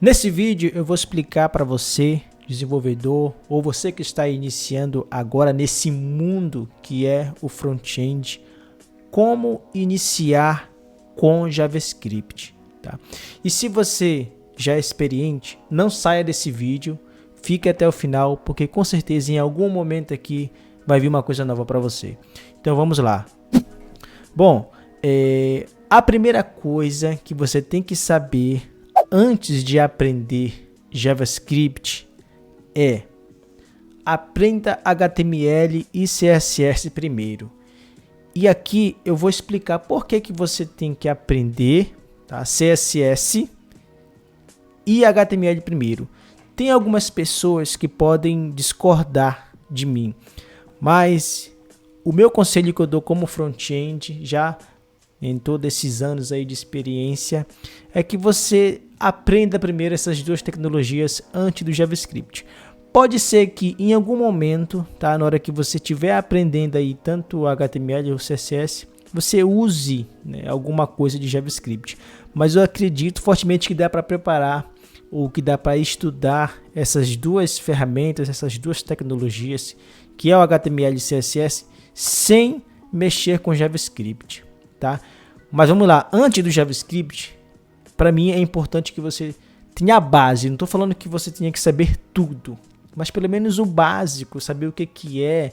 Nesse vídeo eu vou explicar para você, desenvolvedor, ou você que está iniciando agora nesse mundo que é o front-end, como iniciar com JavaScript, tá? E se você já é experiente, não saia desse vídeo, fique até o final, porque com certeza em algum momento aqui vai vir uma coisa nova para você. Então vamos lá. Bom, a primeira coisa que você tem que saber antes de aprender JavaScript aprenda HTML e CSS primeiro. E aqui eu vou explicar por que você tem que aprender, tá, CSS e HTML primeiro. Tem algumas pessoas que podem discordar de mim, mas o meu conselho que eu dou como front-end, já em todos esses anos aí de experiência, é que você aprenda primeiro essas duas tecnologias antes do JavaScript. Pode ser que em algum momento, tá, na hora que você estiver aprendendo aí tanto o HTML ou o CSS, você use, né, alguma coisa de JavaScript. Mas eu acredito fortemente que dá para preparar ou que dá para estudar essas duas ferramentas, essas duas tecnologias, que é o HTML e o CSS, sem mexer com JavaScript. Tá? Mas vamos lá, antes do JavaScript, para mim é importante que você tenha a base. Não estou falando que você tenha que saber tudo, mas pelo menos o básico, saber o que é,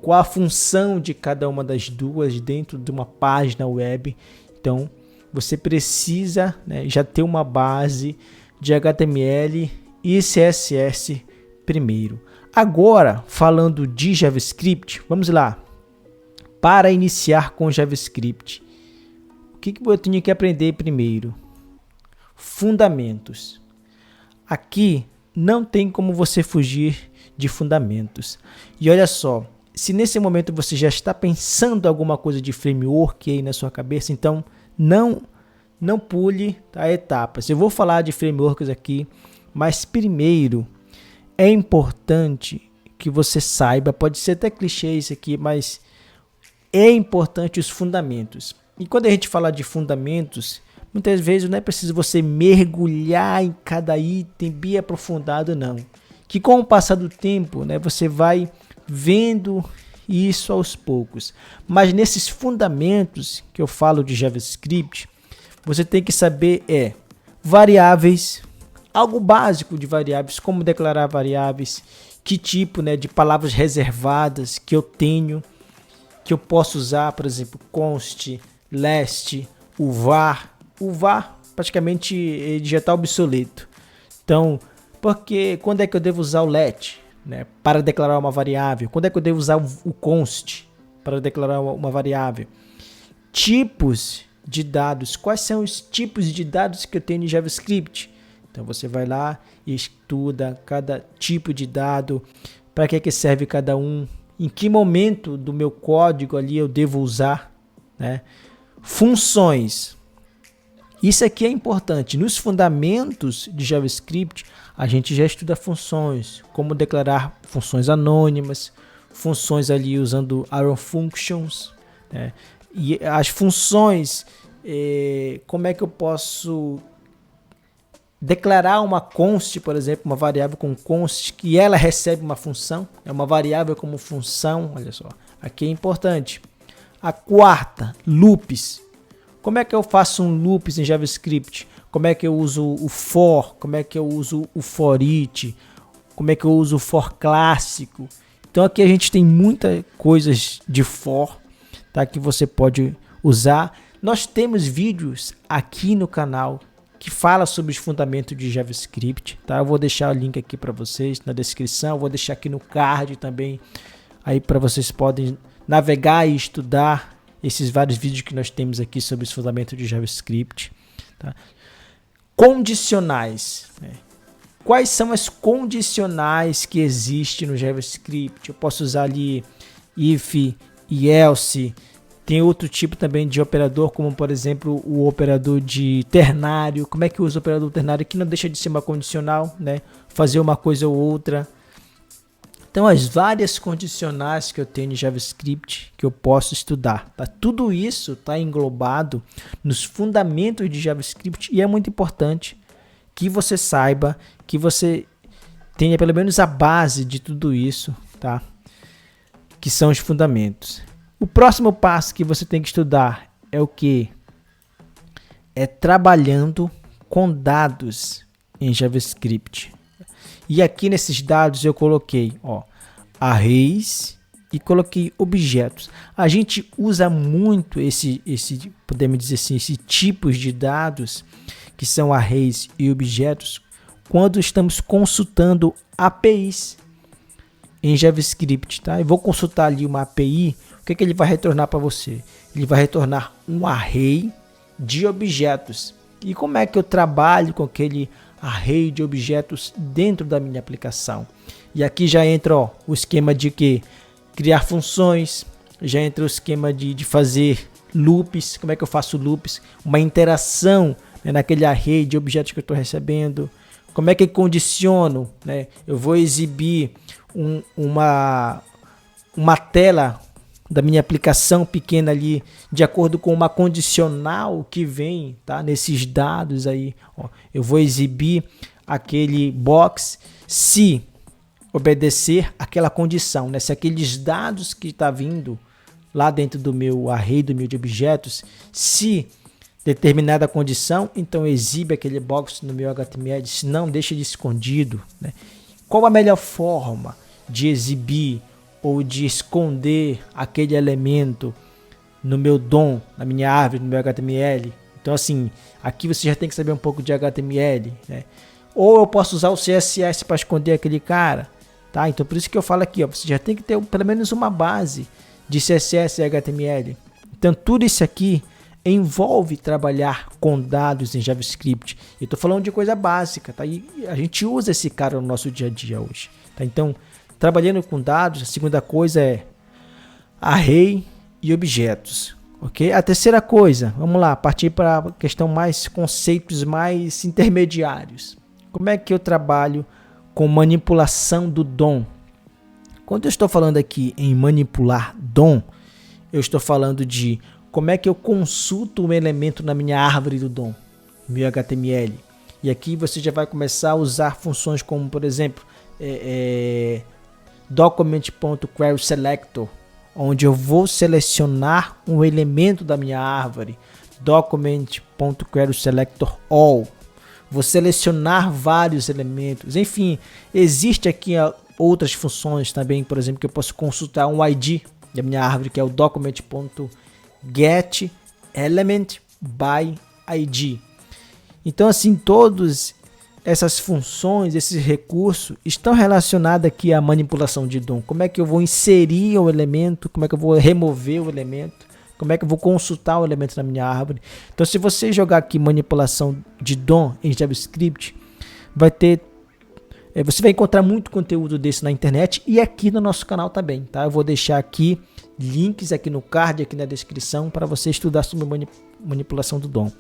qual a função de cada uma das duas dentro de uma página web. Então você precisa, né, já ter uma base de HTML e CSS primeiro. Agora, falando de JavaScript, vamos lá. Para iniciar com JavaScript, o que eu tinha que aprender primeiro? Fundamentos. Aqui não tem como você fugir de fundamentos. E olha só, se nesse momento você já está pensando alguma coisa de framework aí na sua cabeça, então não pule, tá, etapas. Eu vou falar de frameworks aqui, mas primeiro é importante que você saiba, pode ser até clichê isso aqui, mas é importante os fundamentos. E quando a gente fala de fundamentos, muitas vezes não é preciso você mergulhar em cada item bem aprofundado, não. Que com o passar do tempo, né, você vai vendo isso aos poucos. Mas nesses fundamentos que eu falo de JavaScript, você tem que saber variáveis, algo básico de variáveis, como declarar variáveis, que tipo, né, de palavras reservadas que eu tenho, que eu posso usar, por exemplo, const, last, o var. O var praticamente ele já está obsoleto. Então, porque quando é que eu devo usar o let, né, para declarar uma variável? Quando é que eu devo usar o const para declarar uma variável? Tipos de dados. Quais são os tipos de dados que eu tenho em JavaScript? Então você vai lá e estuda cada tipo de dado, para que serve cada um, em que momento do meu código ali eu devo usar, né? Funções. Isso aqui é importante. Nos fundamentos de JavaScript, a gente já estuda funções, como declarar funções anônimas, funções ali usando arrow functions, né? E as funções, como é que eu posso declarar uma const, por exemplo, uma variável com const, que ela recebe uma função, é uma variável como função, olha só, aqui é importante. A quarta, loops. Como é que eu faço um loops em JavaScript? Como é que eu uso o for? Como é que eu uso o for each? Como é que eu uso o for clássico? Então aqui a gente tem muitas coisas de for, tá, que você pode usar. Nós temos vídeos aqui no canal que fala sobre os fundamentos de JavaScript, tá? Eu vou deixar o link aqui para vocês na descrição, vou deixar aqui no card também, aí para vocês podem navegar e estudar esses vários vídeos que nós temos aqui sobre os fundamentos de JavaScript, tá? Condicionais, né? Quais são as condicionais que existem no JavaScript? Eu posso usar ali if e else. Tem outro tipo também de operador, como por exemplo o operador de ternário. Como é que eu uso o operador ternário? Que não deixa de ser uma condicional, né? Fazer uma coisa ou outra. Então as várias condicionais que eu tenho em JavaScript que eu posso estudar, tá? Tudo isso está englobado nos fundamentos de JavaScript e é muito importante que você saiba, que você tenha pelo menos a base de tudo isso, tá? Que são os fundamentos. O próximo passo que você tem que estudar é o quê? É trabalhando com dados em JavaScript. E aqui nesses dados eu coloquei, arrays e coloquei objetos. A gente usa muito podemos dizer assim, esse tipos de dados que são arrays e objetos quando estamos consultando APIs em JavaScript, tá? Eu vou consultar ali uma API, o que ele vai retornar para você? Ele vai retornar um array de objetos. E como é que eu trabalho com aquele array de objetos dentro da minha aplicação? E aqui já entra o esquema de criar funções, já entra o esquema de fazer loops, como é que eu faço loops, uma interação, né, naquele array de objetos que eu estou recebendo, como é que eu condiciono, né? Eu vou exibir uma tela da minha aplicação pequena ali, de acordo com uma condicional que vem, tá, nesses dados aí. Eu vou exibir aquele box se obedecer aquela condição, né? Se aqueles dados que está vindo lá dentro do meu array, do meu de objetos, se determinada condição, então exibe aquele box no meu HTML, se não, deixa ele escondido, né? Qual a melhor forma de exibir ou de esconder aquele elemento no meu DOM, na minha árvore, no meu HTML? Então assim, aqui você já tem que saber um pouco de HTML, né? Ou eu posso usar o CSS para esconder aquele cara, tá? Então por isso que eu falo aqui, você já tem que ter pelo menos uma base de CSS e HTML. Então tudo isso aqui envolve trabalhar com dados em JavaScript. Eu estou falando de coisa básica, tá? E a gente usa esse cara no nosso dia a dia hoje, tá? Então, trabalhando com dados, a segunda coisa é array e objetos, ok? A terceira coisa, vamos lá, partir para a questão mais conceitos mais intermediários. Como é que eu trabalho com manipulação do DOM? Quando eu estou falando aqui em manipular DOM, eu estou falando de como é que eu consulto um elemento na minha árvore do DOM, meu HTML. E aqui você já vai começar a usar funções como, por exemplo, document.querySelector, onde eu vou selecionar um elemento da minha árvore. Document.querySelector all. Vou selecionar vários elementos. Enfim, existe aqui outras funções também, por exemplo, que eu posso consultar um ID da minha árvore, que é o document.getElementById. Então assim, todas essas funções, esses recursos estão relacionados aqui à manipulação de DOM. Como é que eu vou inserir o elemento, como é que eu vou remover o elemento, como é que eu vou consultar o elemento na minha árvore. Então se você jogar aqui manipulação de DOM em JavaScript, você vai encontrar muito conteúdo desse na internet e aqui no nosso canal também, tá? Eu vou deixar aqui links aqui no card, aqui na descrição, para você estudar sobre manipulação do DOM.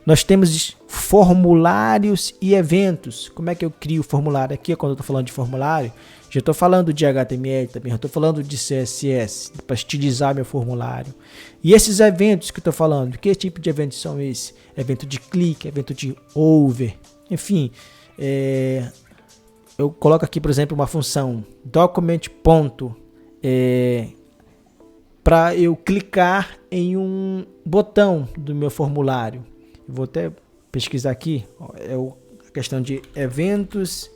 Nós temos formulários e eventos. Como é que eu crio formulário? Aqui, quando eu estou falando de formulário, já estou falando de HTML também, já estou falando de CSS, para estilizar meu formulário. E esses eventos que eu estou falando, que tipo de eventos são esses? Evento de clique, evento de over, enfim, eu coloco aqui, por exemplo, uma função document. Para eu clicar em um botão do meu formulário. Eu vou até pesquisar aqui, a questão de eventos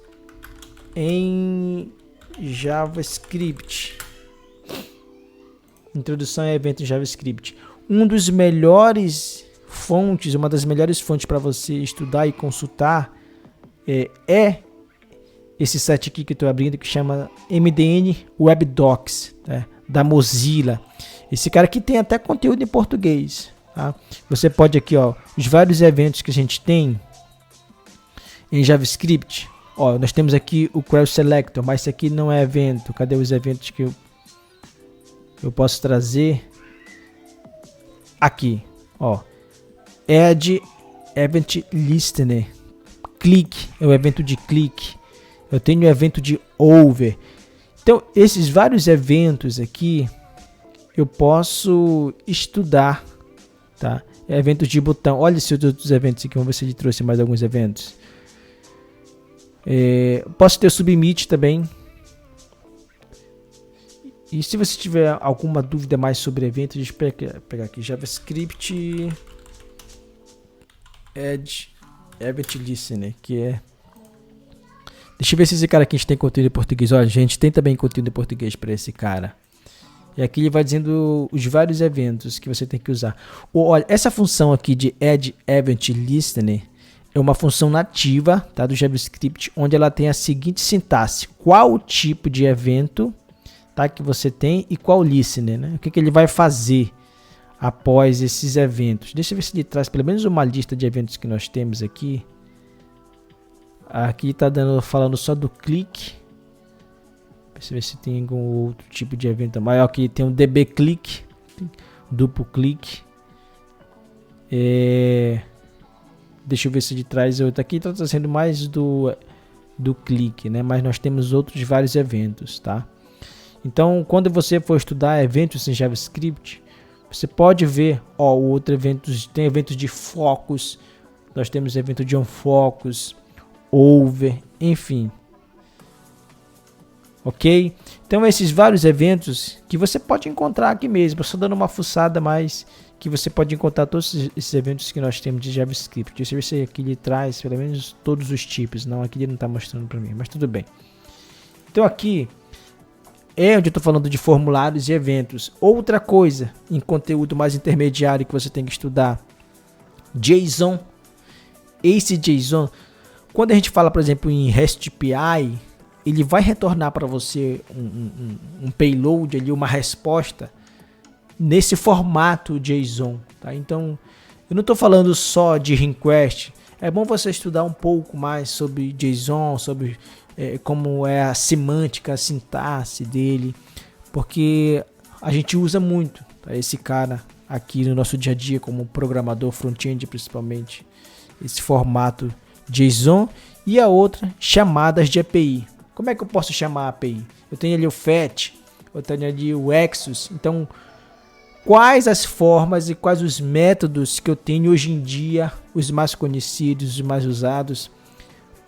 em JavaScript. Introdução a eventos em JavaScript. Uma das melhores fontes para você estudar e consultar é esse site aqui que eu estou abrindo, que chama MDN Web Docs, né, da Mozilla. Esse cara aqui tem até conteúdo em português, tá? Você pode aqui, os vários eventos que a gente tem em JavaScript. Nós temos aqui o Query Selector, mas esse aqui não é evento. Cadê os eventos que eu posso trazer? Aqui, Add Event Listener. Click é o evento de clique. Eu tenho o evento de over. Então, esses vários eventos aqui eu posso estudar, tá? Eventos de botão. Olha esses outros eventos aqui, vamos ver se ele trouxe mais alguns eventos. Posso ter o submit também. E se você tiver alguma dúvida mais sobre evento, deixa eu pegar aqui JavaScript Add Event Listener, que é... Deixa eu ver se esse cara aqui a gente tem conteúdo em português. Olha, a gente tem também conteúdo em português para esse cara. E aqui ele vai dizendo os vários eventos que você tem que usar. Olha, essa função aqui de Add Event Listener é uma função nativa, tá, do JavaScript, onde ela tem a seguinte sintaxe: qual o tipo de evento, tá, que você tem e qual listener, né? O que ele vai fazer após esses eventos. Deixa eu ver se ele traz pelo menos uma lista de eventos que nós temos aqui. Aqui está falando só do clique. Deixa eu ver se tem algum outro tipo de evento maior. Aqui tem um DB click, duplo clique. Deixa eu ver se ele traz outro. Aqui está trazendo mais do clique, né? Mas nós temos outros vários eventos, tá? Então, quando você for estudar eventos em JavaScript, você pode ver, ó, o outro eventos, tem eventos de focus, nós temos evento de onFocus, over, enfim. Ok? Então esses vários eventos que você pode encontrar aqui mesmo, só dando uma fuçada mais, que você pode encontrar todos esses eventos que nós temos de JavaScript. Deixa eu ver se aqui ele traz pelo menos todos os tipos. Não, aqui ele não está mostrando para mim, mas tudo bem. Então aqui é onde eu estou falando de formulários e eventos. Outra coisa em conteúdo mais intermediário que você tem que estudar: JSON. Esse JSON, quando a gente fala, por exemplo, em REST API, ele vai retornar para você um payload ali, uma resposta nesse formato JSON, tá? Então, eu não estou falando só de request. É bom você estudar um pouco mais sobre JSON, sobre como é a semântica, a sintaxe dele, porque a gente usa muito, tá, esse cara aqui no nosso dia a dia como programador front-end, principalmente esse formato JSON. E a outra, chamadas de API. Como é que eu posso chamar a API? Eu tenho ali o FET, eu tenho ali o Exos. Então, quais as formas e quais os métodos que eu tenho hoje em dia, os mais conhecidos, os mais usados,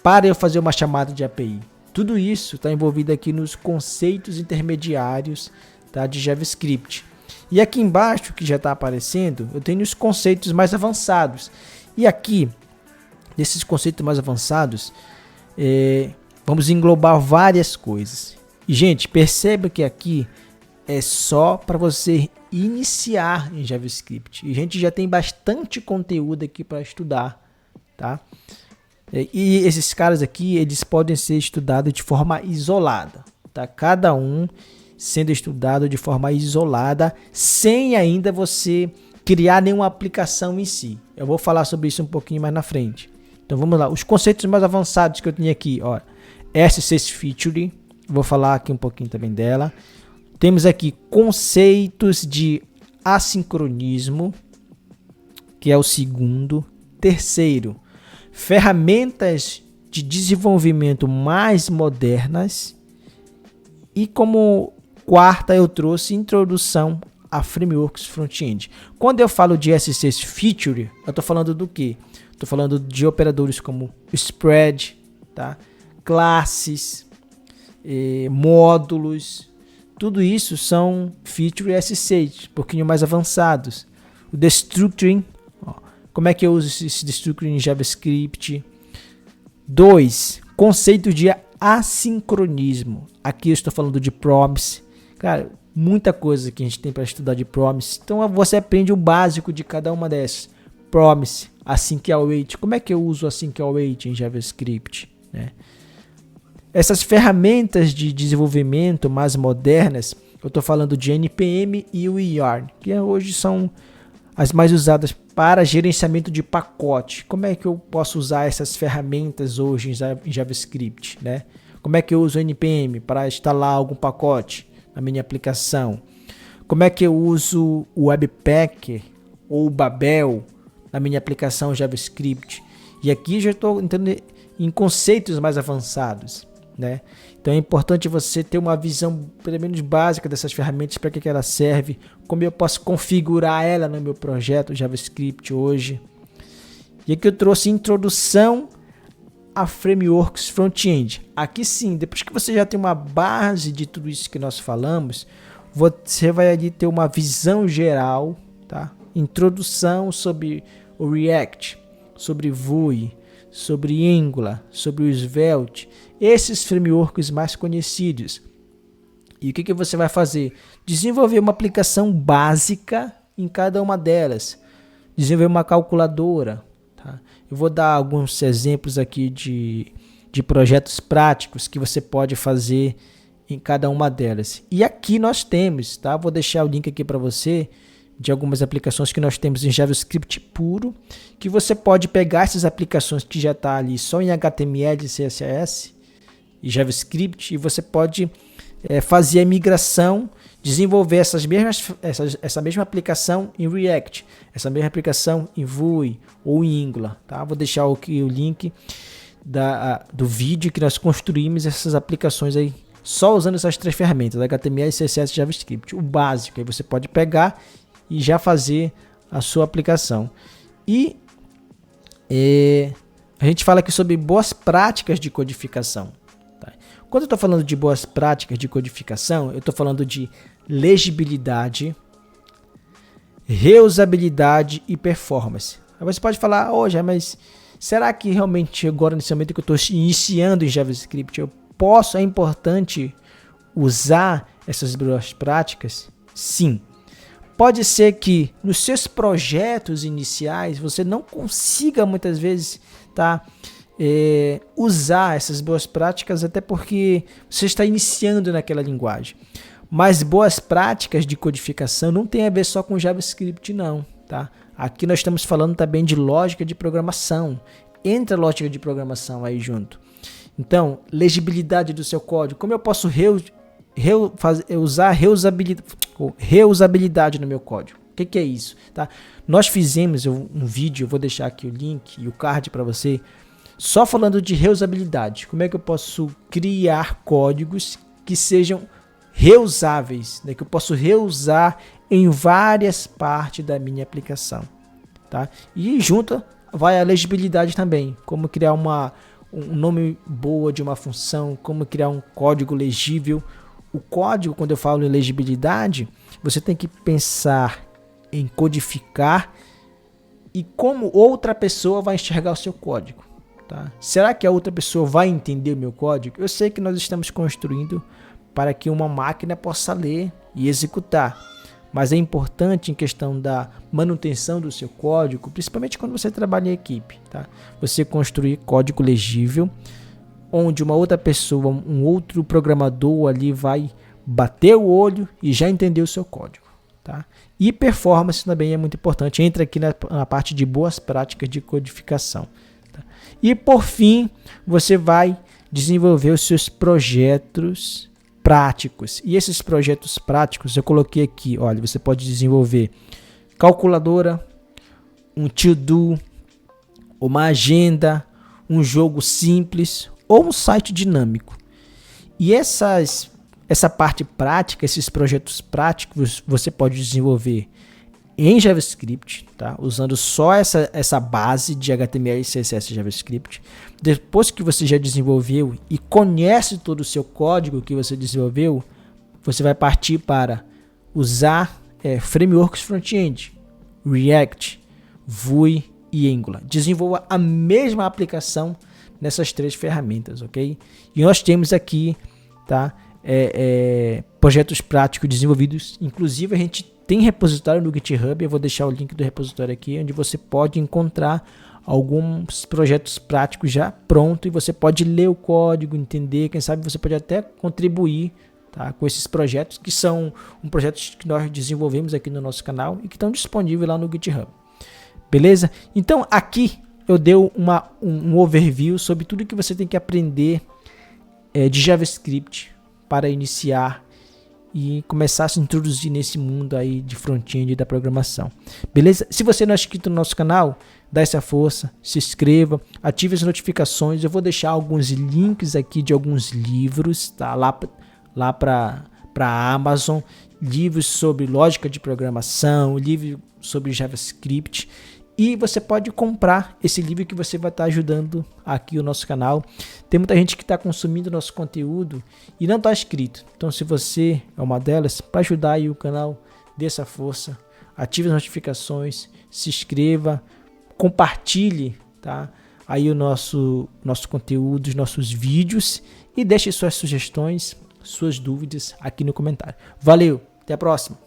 para eu fazer uma chamada de API? Tudo isso está envolvido aqui nos conceitos intermediários, tá, de JavaScript. E aqui embaixo, que já está aparecendo, eu tenho os conceitos mais avançados. E aqui, nesses conceitos mais avançados, vamos englobar várias coisas. E, gente, perceba que aqui é só para você iniciar em JavaScript. E a gente já tem bastante conteúdo aqui para estudar, tá? E esses caras aqui, eles podem ser estudados de forma isolada, tá? Cada um sendo estudado de forma isolada, sem ainda você criar nenhuma aplicação em si. Eu vou falar sobre isso um pouquinho mais na frente. Então vamos lá, os conceitos mais avançados que eu tinha aqui, ó, SCS Feature, vou falar aqui um pouquinho também dela. Temos aqui conceitos de assincronismo, que é o segundo. Terceiro, ferramentas de desenvolvimento mais modernas. E como quarta eu trouxe introdução a frameworks front-end. Quando eu falo de SCS Feature, eu estou falando do quê? Estou falando de operadores como spread, tá? Classes, módulos. Tudo isso são feature SCS, um pouquinho mais avançados. O destructuring, ó, como é que eu uso esse destructuring em JavaScript? 2. Conceito de assincronismo. Aqui eu estou falando de promise. Cara, muita coisa que a gente tem para estudar de promise. Então você aprende o básico de cada uma dessas. Promise, async await. Como é que eu uso async await em JavaScript, né? Essas ferramentas de desenvolvimento mais modernas, eu estou falando de NPM e o Yarn, que hoje são as mais usadas para gerenciamento de pacote. Como é que eu posso usar essas ferramentas hoje em JavaScript, né? Como é que eu uso o NPM para instalar algum pacote na minha aplicação? Como é que eu uso o Webpacker ou o Babel na minha aplicação JavaScript? E aqui já estou entrando em conceitos mais avançados, né? Então é importante você ter uma visão pelo menos básica dessas ferramentas, para que ela serve, como eu posso configurar ela no meu projeto JavaScript hoje. E aqui eu trouxe introdução a frameworks front-end. Aqui sim, depois que você já tem uma base de tudo isso que nós falamos, você vai ali ter uma visão geral, tá? Introdução sobre o React, sobre Vue, sobre Angular, sobre o Svelte, esses frameworks mais conhecidos. E o que você vai fazer? Desenvolver uma aplicação básica em cada uma delas. Desenvolver uma calculadora. Tá? Eu vou dar alguns exemplos aqui de projetos práticos que você pode fazer em cada uma delas. E aqui nós temos, tá? Vou deixar o link aqui para você de algumas aplicações que nós temos em JavaScript puro, que você pode pegar essas aplicações que já está ali só em HTML, CSS e JavaScript, e você pode fazer a migração, desenvolver essa mesma aplicação em React, essa mesma aplicação em Vue ou em Angular. Tá? Vou deixar aqui o link do vídeo que nós construímos essas aplicações aí, só usando essas três ferramentas, HTML, CSS e JavaScript, o básico. Aí você pode pegar e já fazer a sua aplicação. E a gente fala aqui sobre boas práticas de codificação. Tá? Quando eu estou falando de boas práticas de codificação, eu estou falando de legibilidade, reusabilidade e performance. Aí você pode falar, mas será que realmente agora nesse momento que eu estou iniciando em JavaScript, é importante usar essas boas práticas? Sim. Pode ser que nos seus projetos iniciais você não consiga muitas vezes usar essas boas práticas, até porque você está iniciando naquela linguagem. Mas boas práticas de codificação não tem a ver só com JavaScript, não. Tá? Aqui nós estamos falando também de lógica de programação. Entra lógica de programação aí junto. Então, legibilidade do seu código. Como eu posso usar reusabilidade no meu código? O que é isso? Tá? Nós fizemos um vídeo, eu vou deixar aqui o link e o card para você, só falando de reusabilidade. Como é que eu posso criar códigos que sejam reusáveis, né? Que eu posso reusar em várias partes da minha aplicação. Tá? E junto vai a legibilidade também, como criar um nome boa de uma função, como criar um código legível. O código, quando eu falo em legibilidade, você tem que pensar em codificar e como outra pessoa vai enxergar o seu código. Tá? Será que a outra pessoa vai entender o meu código? Eu sei que nós estamos construindo para que uma máquina possa ler e executar, mas é importante em questão da manutenção do seu código, principalmente quando você trabalha em equipe. Tá? Você construir código legível, onde uma outra pessoa, um outro programador ali vai bater o olho e já entender o seu código. Tá? E performance também é muito importante, entra aqui na parte de boas práticas de codificação. Tá? E por fim, você vai desenvolver os seus projetos práticos. E esses projetos práticos eu coloquei aqui, olha, você pode desenvolver calculadora, um to-do, uma agenda, um jogo simples ou um site dinâmico. E essa parte prática, esses projetos práticos, você pode desenvolver em JavaScript, tá? Usando só essa base de HTML, CSS e JavaScript. Depois que você já desenvolveu e conhece todo o seu código que você desenvolveu, você vai partir para usar frameworks front-end, React, Vue e Angular. Desenvolva a mesma aplicação nessas três ferramentas, ok? E nós temos aqui, tá? Projetos práticos desenvolvidos. Inclusive a gente tem repositório no GitHub, eu vou deixar o link do repositório aqui, onde você pode encontrar alguns projetos práticos já pronto e você pode ler o código, entender, quem sabe você pode até contribuir, tá, com esses projetos, que são projetos que nós desenvolvemos aqui no nosso canal e que estão disponíveis lá no GitHub. Beleza? Então aqui eu dei um overview sobre tudo que você tem que aprender de JavaScript para iniciar e começar a se introduzir nesse mundo aí de front-end da programação. Beleza? Se você não é inscrito no nosso canal, dá essa força, se inscreva, ative as notificações. Eu vou deixar alguns links aqui de alguns livros, tá? Lá para a Amazon, livros sobre lógica de programação, livros sobre JavaScript E você pode comprar esse livro que você vai estar ajudando aqui o nosso canal. Tem muita gente que está consumindo nosso conteúdo e não está inscrito. Então, se você é uma delas, para ajudar aí o canal, dê essa força, ative as notificações, se inscreva, compartilhe, tá? Aí o nosso conteúdo, os nossos vídeos e deixe suas sugestões, suas dúvidas aqui no comentário. Valeu, até a próxima!